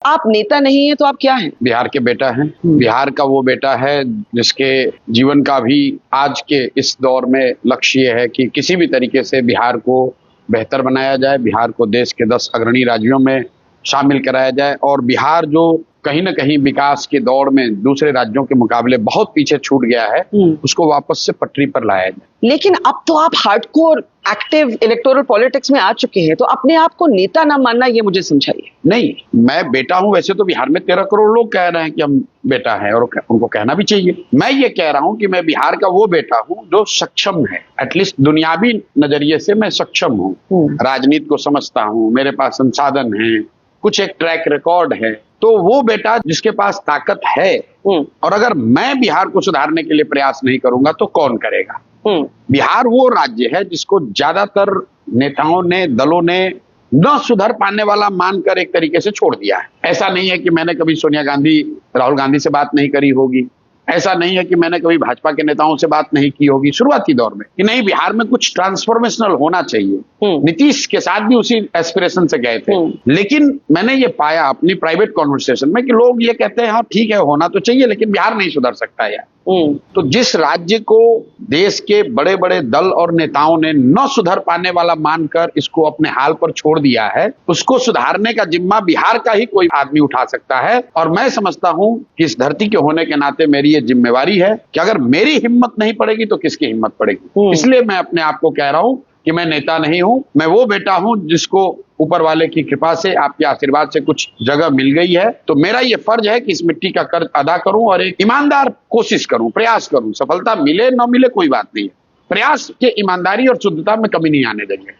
आप नेता नहीं है तो आप क्या हैं? बिहार के बेटा हैं। बिहार का वो बेटा है जिसके जीवन का भी आज के इस दौर में लक्ष्य ये है कि किसी भी तरीके से बिहार को बेहतर बनाया जाए, बिहार को देश के 10 अग्रणी राज्यों में शामिल कराया जाए और बिहार जो कहीं ना कहीं विकास के दौड़ में दूसरे राज्यों के मुकाबले बहुत पीछे छूट गया है, उसको वापस से पटरी पर लाया जाए। लेकिन अब तो आप हार्डकोर एक्टिव इलेक्टोरल पॉलिटिक्स में आ चुके हैं, तो अपने आप को नेता ना मानना, ये मुझे समझाइए। नहीं, मैं बेटा हूं। वैसे तो बिहार में 13 करोड़ लोग कह रहे हैं कि हम बेटा हैं और उनको कहना भी चाहिए। मैं ये कह रहा हूं कि मैं बिहार का वो बेटा हूं जो सक्षम है। एटलीस्ट दुनियावी नजरिए से मैं सक्षम हूं। राजनीति को समझता हूं, मेरे पास संसाधन है, कुछ एक ट्रैक रिकॉर्ड है। तो वो बेटा जिसके पास ताकत है, और अगर मैं बिहार को सुधारने के लिए प्रयास नहीं करूंगा तो कौन करेगा? बिहार वो राज्य है जिसको ज्यादातर नेताओं ने, दलों ने न सुधर पाने वाला मानकर एक तरीके से छोड़ दिया है। ऐसा नहीं है कि मैंने कभी सोनिया गांधी, राहुल गांधी से बात नहीं करी होगी, ऐसा नहीं है कि मैंने कभी भाजपा के नेताओं से बात नहीं की होगी शुरुआती दौर में कि नहीं बिहार में कुछ ट्रांसफॉर्मेशनल होना चाहिए। नीतीश के साथ भी उसी एस्पिरेशन से गए थे। लेकिन मैंने ये पाया अपनी प्राइवेट कॉन्वर्सेशन में कि लोग ये कहते हैं हाँ ठीक है, होना तो चाहिए, लेकिन बिहार नहीं सुधर सकता यार। तो जिस राज्य को देश के बड़े बड़े दल और नेताओं ने न सुधर पाने वाला मानकर इसको अपने हाल पर छोड़ दिया है, उसको सुधारने का जिम्मा बिहार का ही कोई आदमी उठा सकता है। और मैं समझता हूं कि इस धरती के होने के नाते मेरी ये जिम्मेवारी है कि अगर मेरी हिम्मत नहीं पड़ेगी तो किसकी हिम्मत पड़ेगी। इसलिए मैं अपने आप को कह रहा हूं कि मैं नेता नहीं हूं, मैं वो बेटा हूं जिसको ऊपर वाले की कृपा से, आपके आशीर्वाद से कुछ जगह मिल गई है। तो मेरा ये फर्ज है कि इस मिट्टी का कर्ज अदा करूं और एक ईमानदार कोशिश करूं, प्रयास करूं। सफलता मिले न मिले कोई बात नहीं है, प्रयास के ईमानदारी और शुद्धता में कमी नहीं आने देंगे।